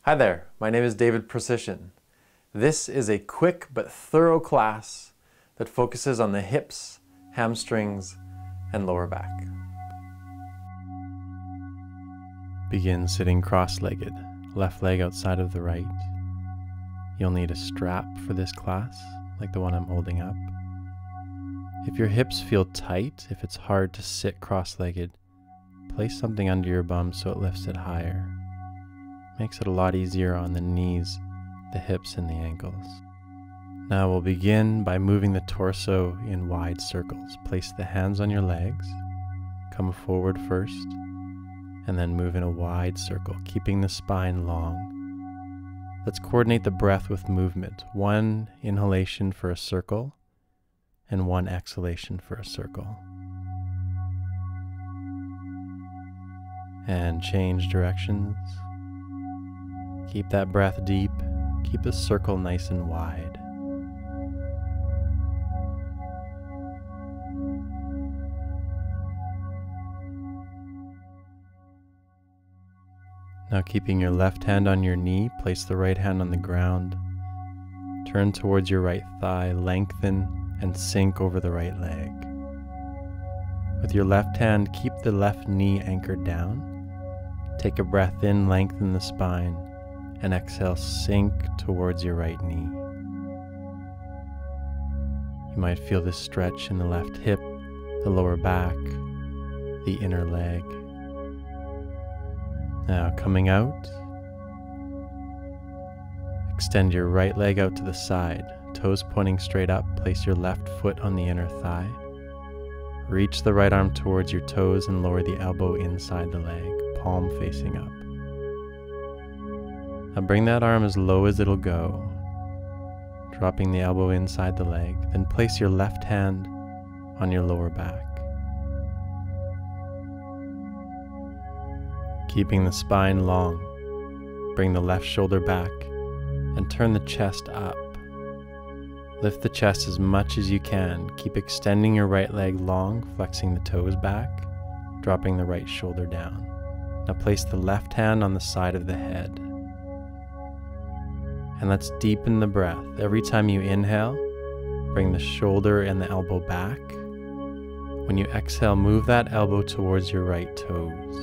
Hi there, my name is David Procyshyn. This is a quick but thorough class that focuses on the hips, hamstrings, and lower back. Begin sitting cross-legged, left leg outside of the right. You'll need a strap for this class, like the one I'm holding up. If your hips feel tight, if it's hard to sit cross-legged, place something under your bum so it lifts it higher. Makes it a lot easier on the knees, the hips, and the ankles. Now we'll begin by moving the torso in wide circles. Place the hands on your legs, come forward first, and then move in a wide circle, keeping the spine long. Let's coordinate the breath with movement. 1 inhalation for a circle, and 1 exhalation for a circle. And change directions. Keep that breath deep. Keep the circle nice and wide. Now keeping your left hand on your knee, place the right hand on the ground. Turn towards your right thigh, lengthen and sink over the right leg. With your left hand, keep the left knee anchored down. Take a breath in, lengthen the spine, and exhale, sink towards your right knee. You might feel this stretch in the left hip, the lower back, the inner leg. Now coming out, extend your right leg out to the side, toes pointing straight up. Place your left foot on the inner thigh. Reach the right arm towards your toes and lower the elbow inside the leg, palm facing up. Now bring that arm as low as it'll go, dropping the elbow inside the leg. Then place your left hand on your lower back. Keeping the spine long, bring the left shoulder back and turn the chest up. Lift the chest as much as you can. Keep extending your right leg long, flexing the toes back, dropping the right shoulder down. Now place the left hand on the side of the head. And let's deepen the breath. Every time you inhale, bring the shoulder and the elbow back. When you exhale, move that elbow towards your right toes.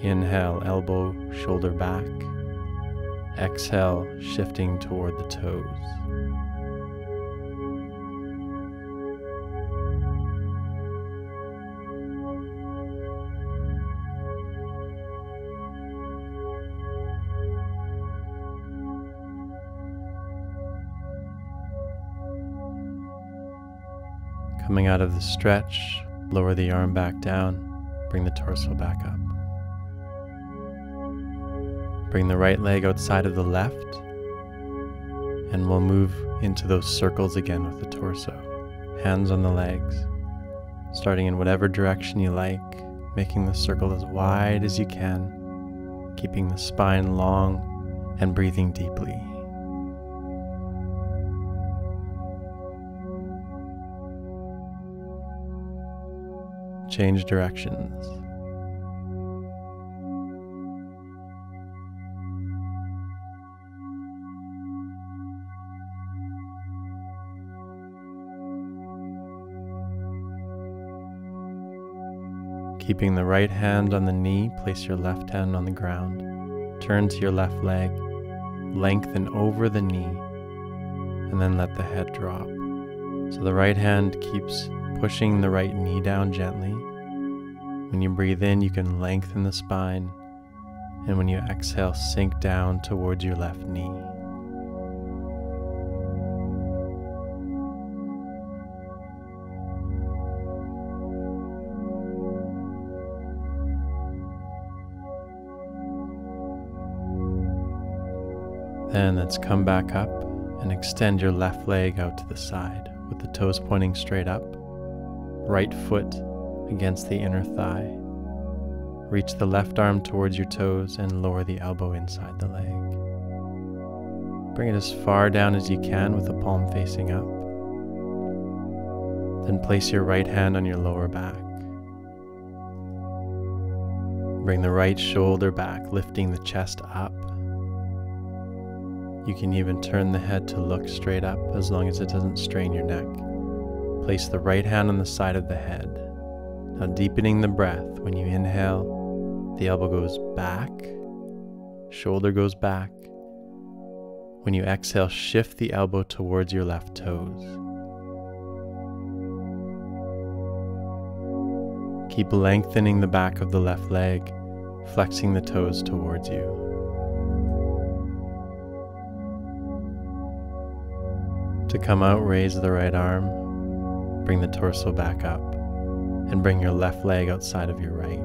Inhale, elbow, shoulder back. Exhale, shifting toward the toes. Coming out of the stretch, lower the arm back down, bring the torso back up. Bring the right leg outside of the left, and we'll move into those circles again with the torso. Hands on the legs, starting in whatever direction you like, making the circle as wide as you can, keeping the spine long and breathing deeply. Change directions. Keeping the right hand on the knee, place your left hand on the ground. Turn to your left leg, lengthen over the knee, and then let the head drop. So the right hand keeps pushing the right knee down gently. When you breathe in, you can lengthen the spine, and when you exhale, sink down towards your left knee. Then let's come back up and extend your left leg out to the side with the toes pointing straight up. Right foot against the inner thigh. Reach the left arm towards your toes and lower the elbow inside the leg. Bring it as far down as you can with the palm facing up. Then place your right hand on your lower back. Bring the right shoulder back, lifting the chest up. You can even turn the head to look straight up as long as it doesn't strain your neck. Place the right hand on the side of the head. Now deepening the breath. When you inhale, the elbow goes back, shoulder goes back. When you exhale, shift the elbow towards your left toes. Keep lengthening the back of the left leg, flexing the toes towards you. To come out, raise the right arm, bring the torso back up, and bring your left leg outside of your right.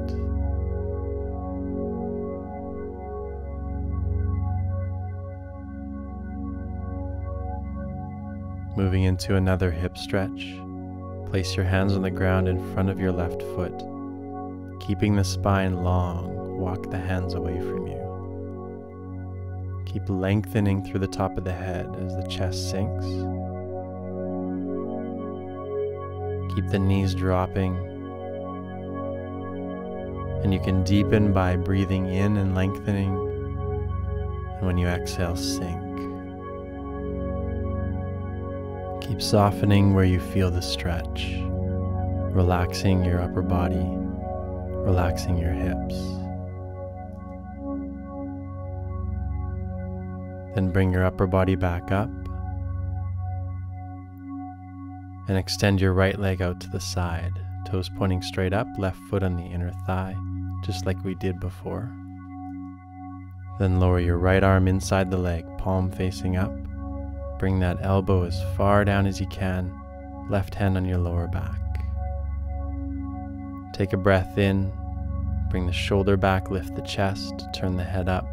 Moving into another hip stretch, place your hands on the ground in front of your left foot. Keeping the spine long, walk the hands away from you. Keep lengthening through the top of the head as the chest sinks. Keep the knees dropping. And you can deepen by breathing in and lengthening. And when you exhale, sink. Keep softening where you feel the stretch, relaxing your upper body, relaxing your hips. Then bring your upper body back up and extend your right leg out to the side, toes pointing straight up, left foot on the inner thigh, just like we did before. Then lower your right arm inside the leg, palm facing up. Bring that elbow as far down as you can, left hand on your lower back. Take a breath in, bring the shoulder back, lift the chest, turn the head up.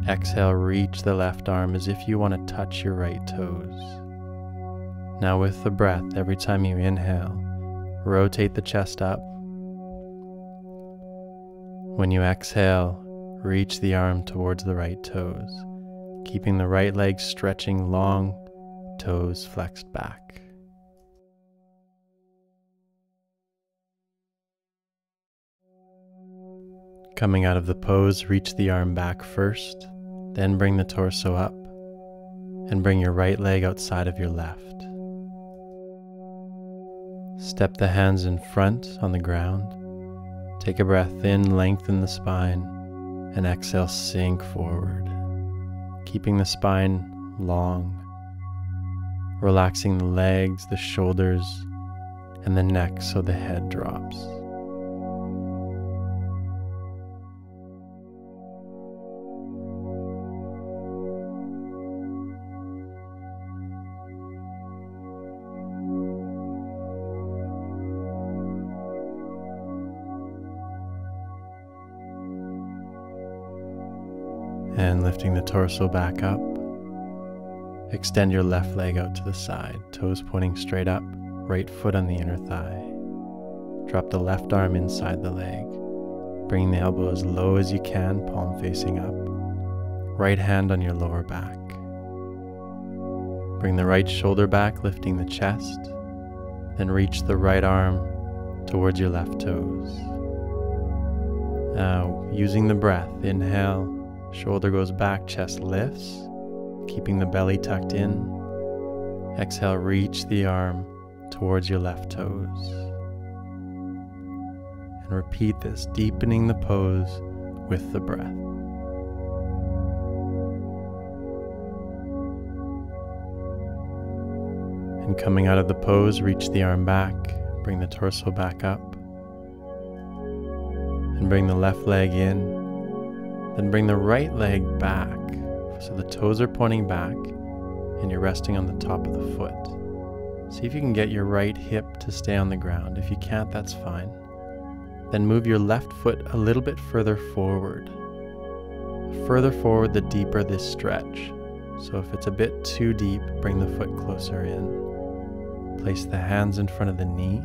Exhale, reach the left arm as if you want to touch your right toes. Now with the breath, every time you inhale, rotate the chest up. When you exhale, reach the arm towards the right toes. Keeping the right leg stretching long, toes flexed back. Coming out of the pose, reach the arm back first, then bring the torso up, and bring your right leg outside of your left. Step the hands in front on the ground. Take a breath in, lengthen the spine, and exhale, sink forward. Keeping the spine long, relaxing the legs, the shoulders, and the neck so the head drops. And lifting the torso back up, extend your left leg out to the side, toes pointing straight up, right foot on the inner thigh. Drop the left arm inside the leg, bringing the elbow as low as you can, palm facing up, right hand on your lower back. Bring the right shoulder back, lifting the chest, then reach the right arm towards your left toes. Now, using the breath, inhale, shoulder goes back, chest lifts, keeping the belly tucked in. Exhale, reach the arm towards your left toes. And repeat this, deepening the pose with the breath. And coming out of the pose, reach the arm back, bring the torso back up, and bring the left leg in. Then bring the right leg back, so the toes are pointing back and you're resting on the top of the foot. See if you can get your right hip to stay on the ground. If you can't, that's fine. Then move your left foot a little bit further forward. The further forward, the deeper this stretch. So if it's a bit too deep, bring the foot closer in. Place the hands in front of the knee.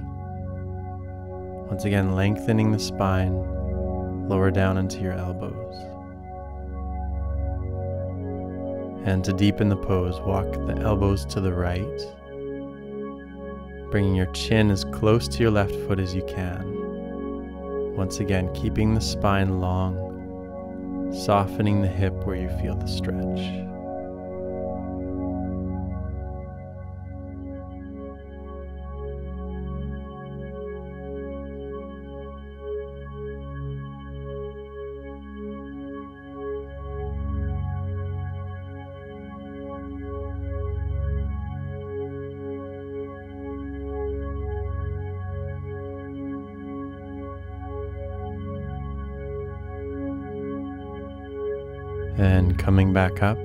Once again, lengthening the spine, lower down into your elbows. And to deepen the pose, walk the elbows to the right, bringing your chin as close to your left foot as you can. Once again, keeping the spine long, softening the hip where you feel the stretch. And coming back up,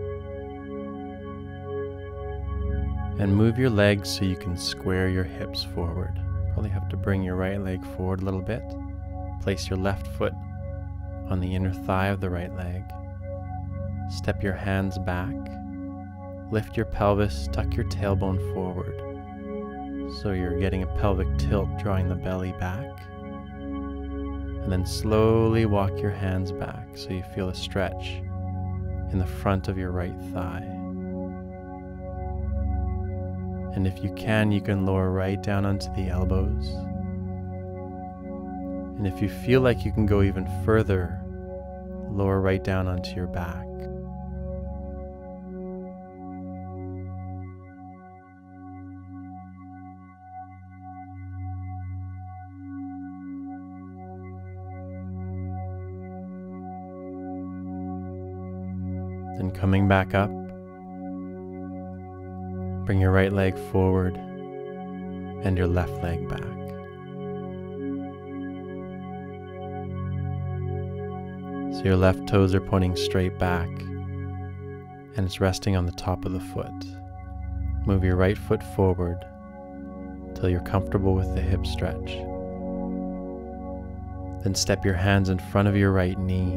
and move your legs so you can square your hips forward. Probably have to bring your right leg forward a little bit. Place your left foot on the inner thigh of the right leg. Step your hands back. Lift your pelvis, tuck your tailbone forward. So you're getting a pelvic tilt, drawing the belly back. And then slowly walk your hands back so you feel a stretch in the front of your right thigh. And if you can lower right down onto the elbows. And if you feel like you can go even further, lower right down onto your back. Then coming back up, bring your right leg forward and your left leg back. So your left toes are pointing straight back and it's resting on the top of the foot. Move your right foot forward till you're comfortable with the hip stretch. Then step your hands in front of your right knee.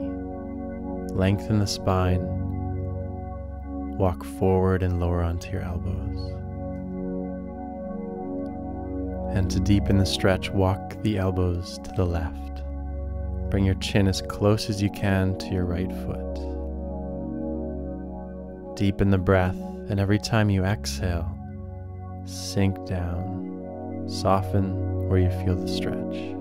Lengthen the spine. Walk forward and lower onto your elbows. And to deepen the stretch, walk the elbows to the left. Bring your chin as close as you can to your right foot. Deepen the breath, and every time you exhale, sink down, soften where you feel the stretch.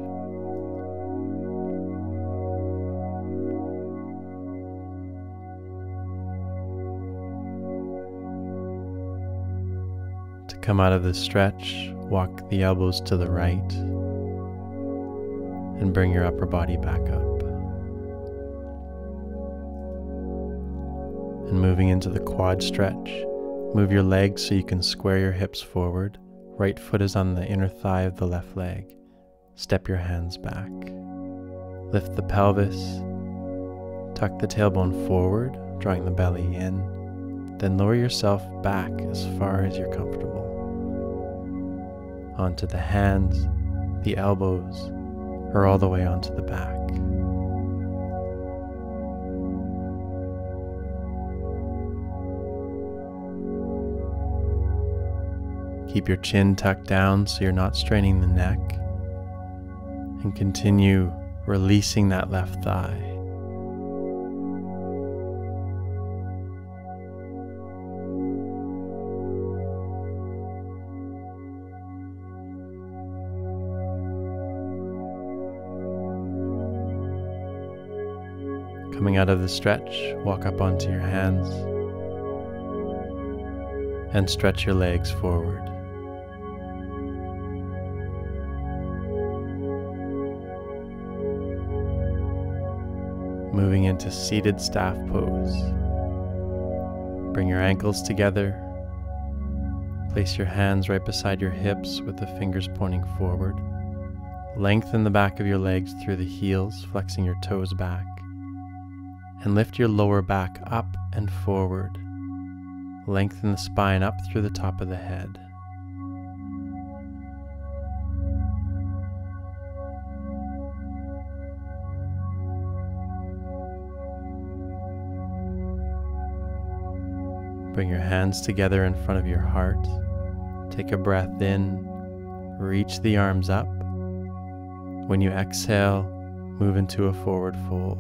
Come out of the stretch, walk the elbows to the right, and bring your upper body back up. And moving into the quad stretch, move your legs so you can square your hips forward. Right foot is on the inner thigh of the left leg. Step your hands back. Lift the pelvis, tuck the tailbone forward, drawing the belly in. Then lower yourself back as far as you're comfortable. Onto the hands, the elbows, or all the way onto the back. Keep your chin tucked down so you're not straining the neck, and continue releasing that left thigh. Coming out of the stretch, walk up onto your hands and stretch your legs forward. Moving into seated staff pose. Bring your ankles together. Place your hands right beside your hips with the fingers pointing forward. Lengthen the back of your legs through the heels, flexing your toes back. And lift your lower back up and forward. Lengthen the spine up through the top of the head. Bring your hands together in front of your heart. Take a breath in, reach the arms up. When you exhale, move into a forward fold.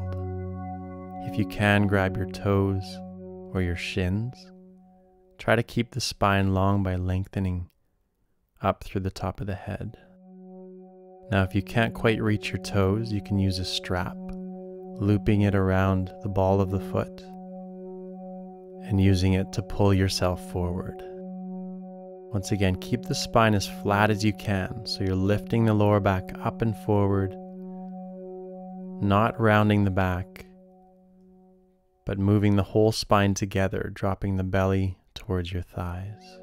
If you can, grab your toes or your shins. Try to keep the spine long by lengthening up through the top of the head. Now, if you can't quite reach your toes, you can use a strap, looping it around the ball of the foot and using it to pull yourself forward. Once again, keep the spine as flat as you can, so you're lifting the lower back up and forward, not rounding the back, but moving the whole spine together, dropping the belly towards your thighs.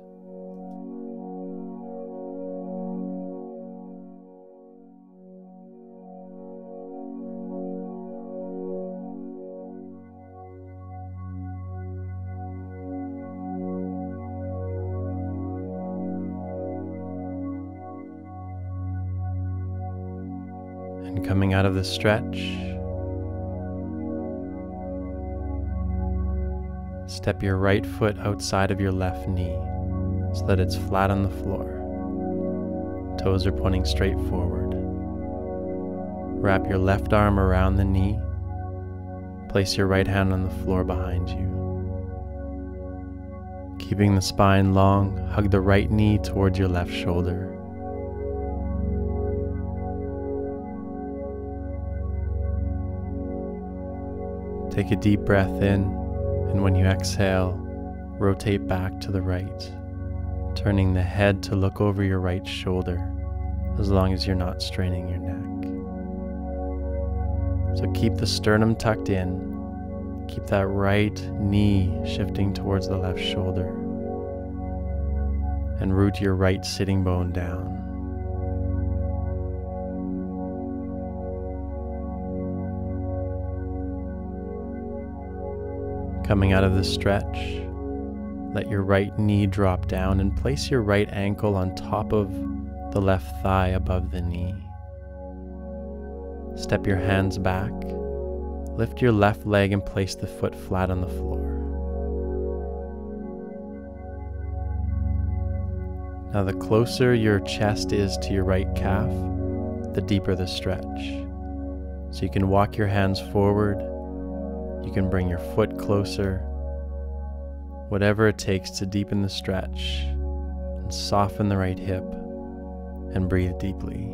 And coming out of the stretch, step your right foot outside of your left knee so that it's flat on the floor. Toes are pointing straight forward. Wrap your left arm around the knee. Place your right hand on the floor behind you. Keeping the spine long, hug the right knee towards your left shoulder. Take a deep breath in, and when you exhale, rotate back to the right, turning the head to look over your right shoulder, as long as you're not straining your neck. So keep the sternum tucked in, keep that right knee shifting towards the left shoulder, and root your right sitting bone down. Coming out of the stretch, let your right knee drop down and place your right ankle on top of the left thigh above the knee. Step your hands back, lift your left leg and place the foot flat on the floor. Now, the closer your chest is to your right calf, the deeper the stretch. So you can walk your hands forward. You can bring your foot closer, whatever it takes to deepen the stretch and soften the right hip and breathe deeply.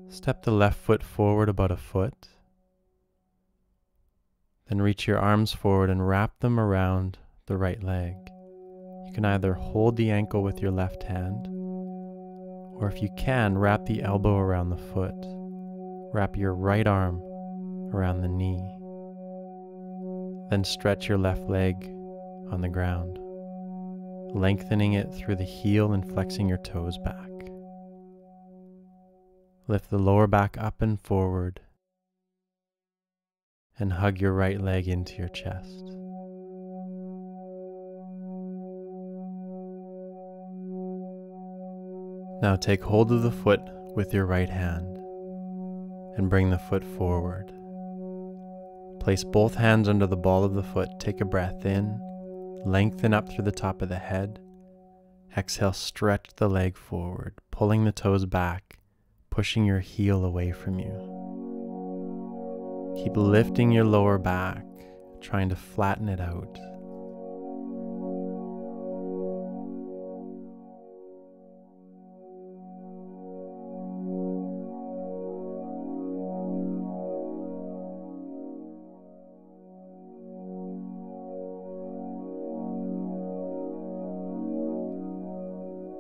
Step the left foot forward about a foot, then reach your arms forward and wrap them around the right leg. You can either hold the ankle with your left hand, or if you can, wrap the elbow around the foot. Wrap your right arm around the knee. Then stretch your left leg on the ground, lengthening it through the heel and flexing your toes back. Lift the lower back up and forward, and hug your right leg into your chest. Now take hold of the foot with your right hand and bring the foot forward. Place both hands under the ball of the foot. Take a breath in, lengthen up through the top of the head. Exhale, stretch the leg forward, pulling the toes back, pushing your heel away from you. Keep lifting your lower back, trying to flatten it out.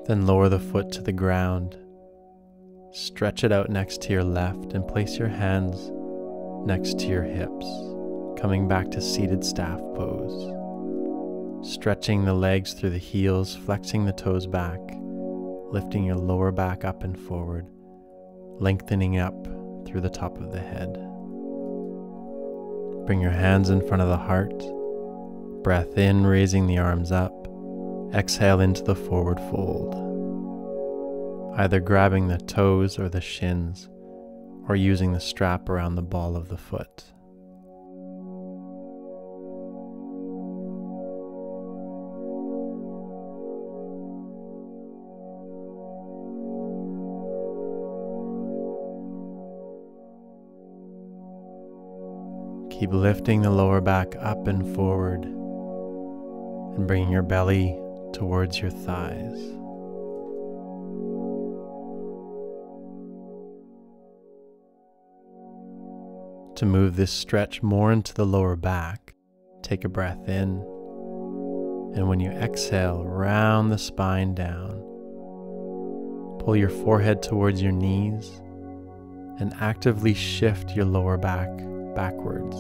Then lower the foot to the ground. Stretch it out next to your left and place your hands next to your hips, coming back to seated staff pose. Stretching the legs through the heels, flexing the toes back, lifting your lower back up and forward, lengthening up through the top of the head. Bring your hands in front of the heart. Breath in, raising the arms up. Exhale into the forward fold, either grabbing the toes or the shins, or using the strap around the ball of the foot. Keep lifting the lower back up and forward and bringing your belly towards your thighs. To move this stretch more into the lower back, take a breath in, and when you exhale, round the spine down. Pull your forehead towards your knees and actively shift your lower back backwards.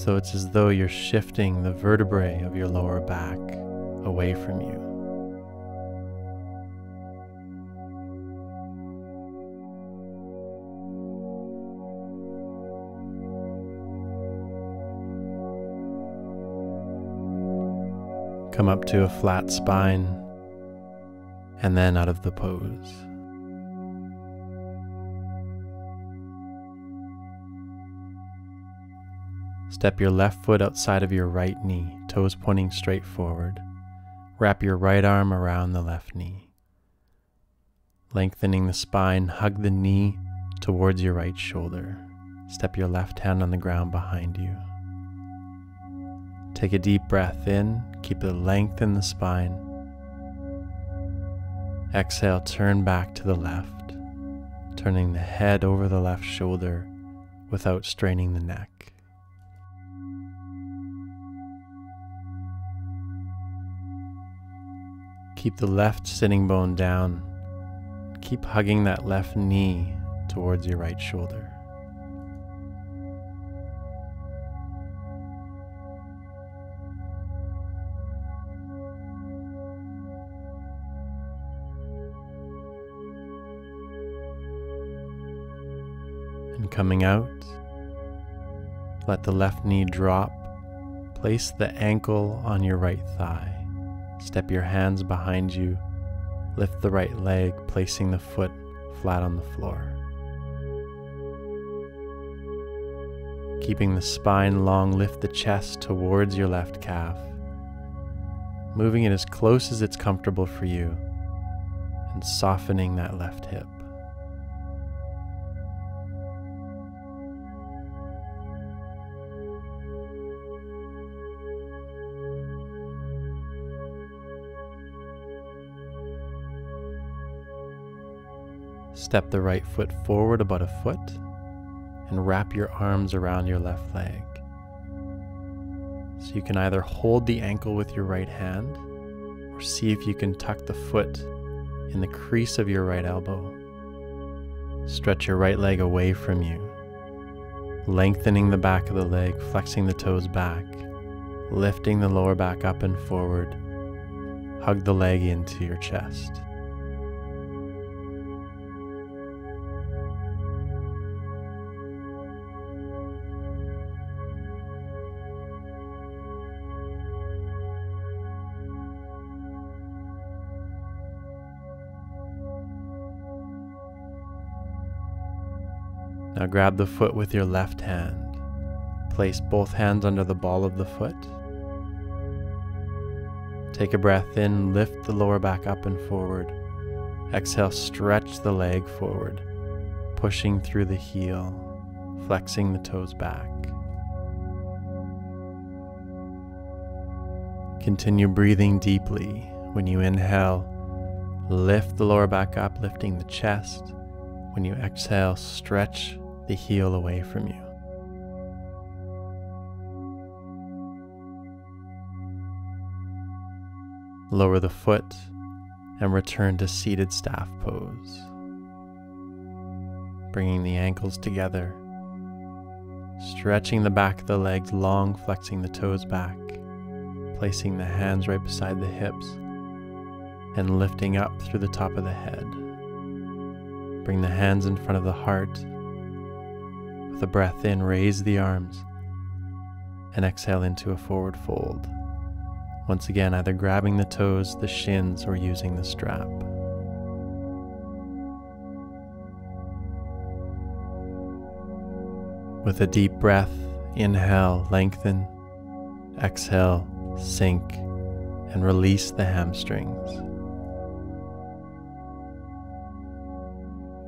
So it's as though you're shifting the vertebrae of your lower back away from you. Come up to a flat spine and then out of the pose. Step your left foot outside of your right knee, toes pointing straight forward. Wrap your right arm around the left knee. Lengthening the spine, hug the knee towards your right shoulder. Step your left hand on the ground behind you. Take a deep breath in, keep the length in the spine. Exhale, turn back to the left, turning the head over the left shoulder without straining the neck. Keep the left sitting bone down. Keep hugging that left knee towards your right shoulder. And coming out, let the left knee drop. Place the ankle on your right thigh. Step your hands behind you. Lift the right leg, placing the foot flat on the floor. Keeping the spine long, lift the chest towards your left calf. Moving it as close as it's comfortable for you and softening that left hip. Step the right foot forward about a foot and wrap your arms around your left leg. So you can either hold the ankle with your right hand or see if you can tuck the foot in the crease of your right elbow. Stretch your right leg away from you, lengthening the back of the leg, flexing the toes back, lifting the lower back up and forward. Hug the leg into your chest. Now grab the foot with your left hand. Place both hands under the ball of the foot. Take a breath in, lift the lower back up and forward. Exhale, stretch the leg forward, pushing through the heel, flexing the toes back. Continue breathing deeply. When you inhale, lift the lower back up, lifting the chest. When you exhale, stretch the heel away from you. Lower the foot and return to seated staff pose. Bringing the ankles together, stretching the back of the legs long, flexing the toes back, placing the hands right beside the hips, and lifting up through the top of the head. Bring the hands in front of the heart. With a breath in, raise the arms and exhale into a forward fold. Once again, either grabbing the toes, the shins, or using the strap. With a deep breath, inhale, lengthen, exhale, sink, and release the hamstrings.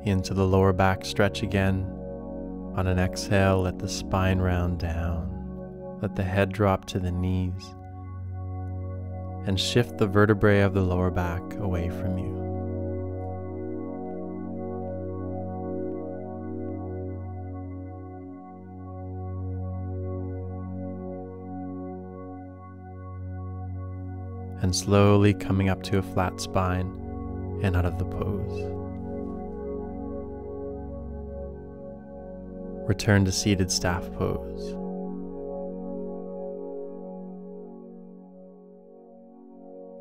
Into the lower back stretch again. On an exhale, let the spine round down. Let the head drop to the knees. And shift the vertebrae of the lower back away from you. And slowly coming up to a flat spine and out of the pose. Return to seated staff pose.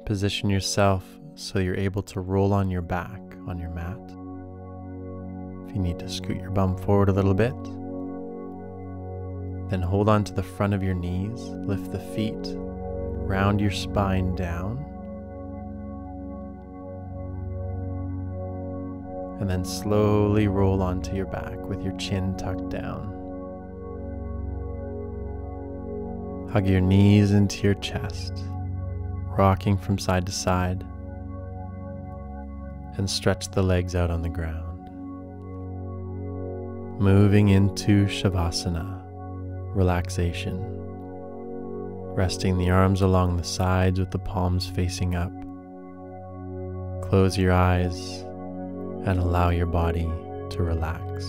Position yourself so you're able to roll on your back on your mat. If you need to scoot your bum forward a little bit, then hold on to the front of your knees, lift the feet, round your spine down, and then slowly roll onto your back with your chin tucked down. Hug your knees into your chest, rocking from side to side, and stretch the legs out on the ground. Moving into Shavasana, relaxation. Resting the arms along the sides with the palms facing up. Close your eyes and allow your body to relax.